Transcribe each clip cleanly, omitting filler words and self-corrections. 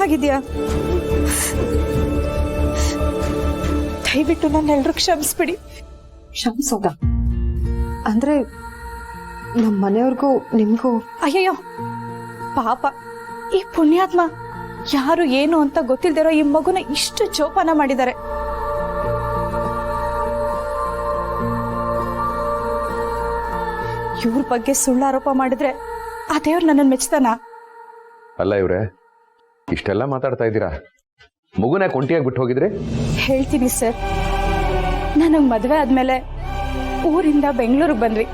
ಗೊತ್ತಾಗಿದ್ಯಾ? ದಯವಿಟ್ಟು ನನ್ನೆಲ್ಲರೂ ಕ್ಷಮಿಸ್ಬಿಡಿ. ಕ್ಷಮಿಸೋದ ಅಂದ್ರೆ ನಮ್ಮ ಮನೆಯವ್ರಿಗೂ ನಿಮ್ಗೂ? ಅಯ್ಯಯ್ಯೋ ಪಾಪ, ಈ ಪುಣ್ಯಾತ್ಮ ಯಾರು ಏನು ಅಂತ ಗೊತ್ತಿಲ್ದಿರೋ ಈ ಮಗುನ ಇಷ್ಟು ಜೋಪಾನ ಮಾಡಿದ್ದಾರೆ. ಇವ್ರ ಬಗ್ಗೆ ಸುಳ್ಳು ಆರೋಪ ಮಾಡಿದ್ರೆ ಆ ದೇವ್ರು ನನ್ನನ್ನು ಮೆಚ್ತಾನ? ಅಲ್ಲ ಇವ್ರೆ, ಇಷ್ಟೆಲ್ಲ ಮಾತಾಡ್ತಾ ಇದ್ದೀರಾ, ಮಗುನ ಕೊಂಟಿಯಾಗಿ ಬಿಟ್ಟು ಹೋಗಿದ್ರೆ? ಹೇಳ್ತೀನಿ ಸರ್, ನನಗ್ ಮದ್ವೆ ಆದ್ಮೇಲೆ ಊರಿಂದ ಬೆಂಗಳೂರಿಗೆ ಬಂದ್ವಿ.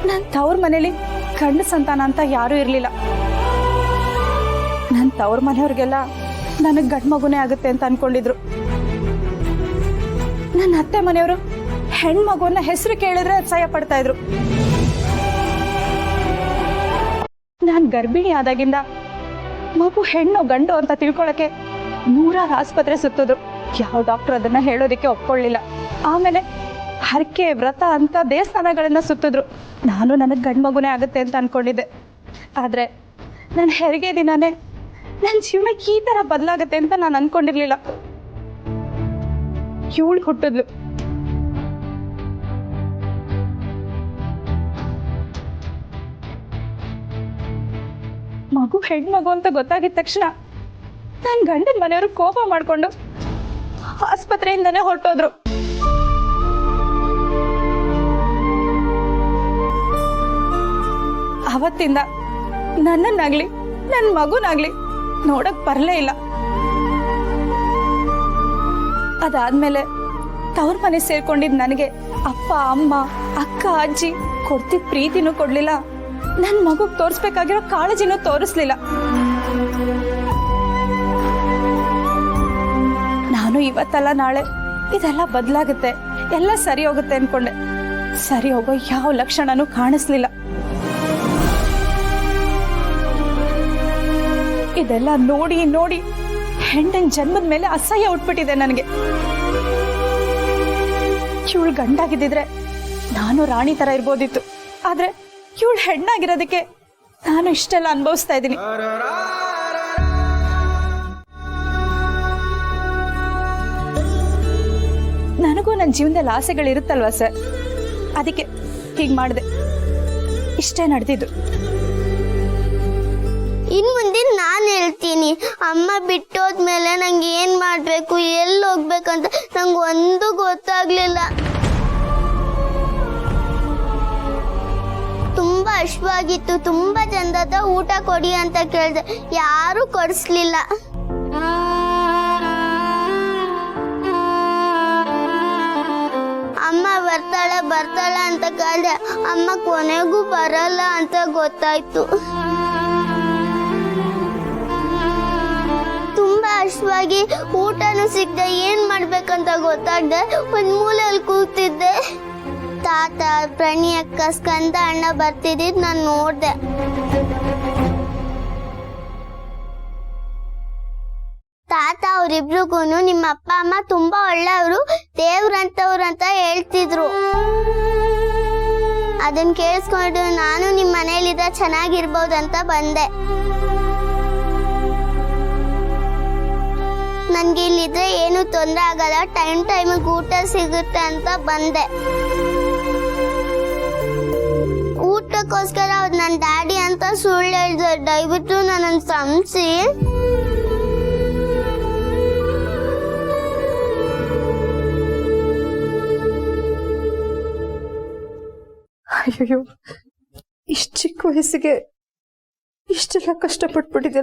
ನನ್ ತವ್ರ ಮನೇಲಿ ಗಂಡ ಸಂತಾನ ಅಂತ ಯಾರೂ ಇರ್ಲಿಲ್ಲ. ನನ್ ತವ್ರ ಮನೆಯವ್ರಿಗೆಲ್ಲ ನನಗ್ ಗಂಡ ಮಗುನೇ ಆಗುತ್ತೆ ಅಂತ ಅನ್ಕೊಂಡಿದ್ರು. ನನ್ನ ಅತ್ತೆ ಮನೆಯವರು ಹೆಣ್ಮಗುವನ್ನ ಹೆಸರು ಕೇಳಿದ್ರೆ ಅಸಹ್ಯ ಪಡ್ತಾ ಇದ್ರು. ನಾನ್ ಗರ್ಭಿಣಿ ಆದಾಗಿಂದ ಮಗು ಹೆಣ್ಣು ಗಂಡು ಅಂತ ತಿಳ್ಕೊಳಕ್ಕೆ 100 ಆಸ್ಪತ್ರೆ ಸುತ್ತಿದ್ರು. ಯಾವ ಡಾಕ್ಟರ್ ಅದನ್ನ ಹೇಳೋದಿಕ್ಕೆ ಒಪ್ಕೊಳ್ಳಿಲ್ಲ. ಆಮೇಲೆ ಹರಕೆ ವ್ರತ ಅಂತ ದೇವಸ್ಥಾನಗಳನ್ನ ಸುತ್ತಿದ್ರು. ನಾನು ನನಗೆ ಗಂಡು ಮಗುನೇ ಆಗುತ್ತೆ ಅಂತ ಅನ್ಕೊಂಡಿದ್ದೆ. ಆದ್ರೆ ನನ್ನ ಹೆರಿಗೆ ದಿನಾನೇ ನನ್ನ ಜೀವನ ಈ ತರ ಬದಲಾಗತ್ತೆ ಅಂತ ನಾನು ಅನ್ಕೊಂಡಿರ್ಲಿಲ್ಲ. ಇವಳು ಹುಟ್ಟಿದ್ಲು. ಮಗು ಹೆಣ್ಮಗು ಅಂತ ಗೊತ್ತಾಗಿದ ತಕ್ಷಣ ನನ್ನ ಗಂಡನ ಮನೆಯವರು ಕೋಪ ಮಾಡ್ಕೊಂಡು ಆಸ್ಪತ್ರೆಯಿಂದನೇ ಹೊರಟೋದ್ರು. ಅವತ್ತಿಂದ ನನ್ನನ್ನಾಗ್ಲಿ ನನ್ನ ಮಗುನಾಗ್ಲಿ ನೋಡಕ್ ಬರ್ಲೇ ಇಲ್ಲ. ಅದಾದ್ಮೇಲೆ ತವ್ರ ಮನೆ ಸೇರ್ಕೊಂಡಿದ್ ನನಗೆ ಅಪ್ಪ ಅಮ್ಮ ಅಕ್ಕ ಅಜ್ಜಿ ಕೊಡ್ತಿದ್ ಪ್ರೀತಿನೂ ಕೊಡ್ಲಿಲ್ಲ. ನನ್ ಮಗುಗ್ ತೋರಿಸ್ಬೇಕಾಗಿರೋ ಕಾಳಜಿನೂ ತೋರಿಸ್ಲಿಲ್ಲ. ನಾನು ಇವತ್ತಲ್ಲ ನಾಳೆ ಇದೆಲ್ಲ ಬದಲಾಗುತ್ತೆ, ಎಲ್ಲ ಸರಿ ಹೋಗುತ್ತೆ ಅನ್ಕೊಂಡೆ. ಸರಿ ಹೋಗೋ ಯಾವ ಲಕ್ಷಣನೂ ಕಾಣಿಸ್ಲಿಲ್ಲ. ಇದೆಲ್ಲ ನೋಡಿ ನೋಡಿ ಹೆಣ್ಣಿನ ಜನ್ಮದ ಮೇಲೆ ಅಸಹ್ಯ ಉಟ್ಬಿಟ್ಟಿದೆ ನನಗೆ. ಇವಳು ಗಂಡಾಗಿದ್ದಿದ್ರೆ ನಾನು ರಾಣಿ ತರ ಇರ್ಬೋದಿತ್ತು. ಆದ್ರೆ ಇವಳು ಹೆಣ್ಣಾಗಿರೋದಕ್ಕೆ ನಾನು ಇಷ್ಟೆಲ್ಲ ಅನುಭವಿಸ್ತಾ ಇದ್ದೀನಿ. ನನಗೂ ನನ್ನ ಜೀವನದಲ್ಲಿ ಆಸೆಗಳಿರುತ್ತಲ್ವಾ ಸರ್, ಅದಕ್ಕೆ ಹೀಗೆ ಮಾಡಿದೆ. ಇಷ್ಟೇ ನಡೆದಿದ್ದು. ಇನ್ ಮುಂದೆ ನಾನು ಹೇಳ್ತೀನಿ, ಅಮ್ಮ ಬಿಟ್ಟೋದ್ಮೇಲೆ ನಂಗೆ ಏನ್ ಮಾಡ್ಬೇಕು, ಎಲ್ಲಿ ಹೋಗ್ಬೇಕಂತ ನಂಗೆ ಒಂದು ಗೊತ್ತಾಗ್ಲಿಲ್ಲ. ತುಂಬಾ ಹಶ್ವಾಗಿತ್ತು, ತುಂಬಾ ಚಂದದ ಊಟ ಕೊಡಿ ಅಂತ ಕೇಳಿದೆ, ಯಾರು ಕೊಡಿಸ್ಲಿಲ್ಲ. ಅಮ್ಮ ಬರ್ತಾಳ ಅಂತ ಕೇಳಿದೆ, ಅಮ್ಮ ಕೊನೆಗೂ ಬರಲ್ಲ ಅಂತ ಗೊತ್ತಾಯ್ತು. ತುಂಬಾ ಹಶ್ವಾಗಿ ಊಟನೂ ಸಿಗ್ದೆ, ಏನ್ ಮಾಡ್ಬೇಕಂತ ಗೊತ್ತಾಗ್ದೆ ಒಂದ್ ಮೂಲೆಯಲ್ಲಿ ಕೂತಿದ್ದೆ. ತಾತ, ಪ್ರಣಿ ಅಕ್ಕ, ಸ್ಕಂದ ಅಣ್ಣ ಬರ್ತಿದ್ದಿದ್ ನಾನು ನೋಡ್ದೆ. ತಾತ ಅವ್ರಿಬ್ರಿಗೂ ನಿಮ್ಮ ಅಪ್ಪ ಅಮ್ಮ ತುಂಬಾ ಒಳ್ಳೆಯವರು, ದೇವ್ರಂತವ್ರು ಅಂತ ಹೇಳ್ತಿದ್ರು. ಅದನ್ನ ಕೇಳಿಸ್ಕೊಂಡು ನಾನು ನಿಮ್ ಮನೇಲಿದ್ದ ಚೆನ್ನಾಗಿರ್ಬೋದಂತ ಬಂದೆ. ನನ್ಗೆ ಇಲ್ಲಿದ್ರೆ ಏನು ತೊಂದರೆ ಆಗಲ್ಲ, ಟೈಮಿಗೆ ಊಟ ಸಿಗುತ್ತೆ ಅಂತ ಬಂದೆ. ಊಟಕ್ಕೋಸ್ಕರ ಅವ್ರು ನನ್ನ ಡ್ಯಾಡಿ ಅಂತ ಸುಳ್ಳು ಹೇಳಿದ್ರು. ದಯವಿಟ್ಟು ನನ್ನನ್ನು ಕ್ಷಮಿಸಿ. ಅಯ್ಯೋ, ಇಷ್ಟು ಚಿಕ್ಕ ವಯಸ್ಸಿಗೆ ಇಷ್ಟೆಲ್ಲ ಕಷ್ಟಪಟ್ಬಿಟ್ಟಿದೆ.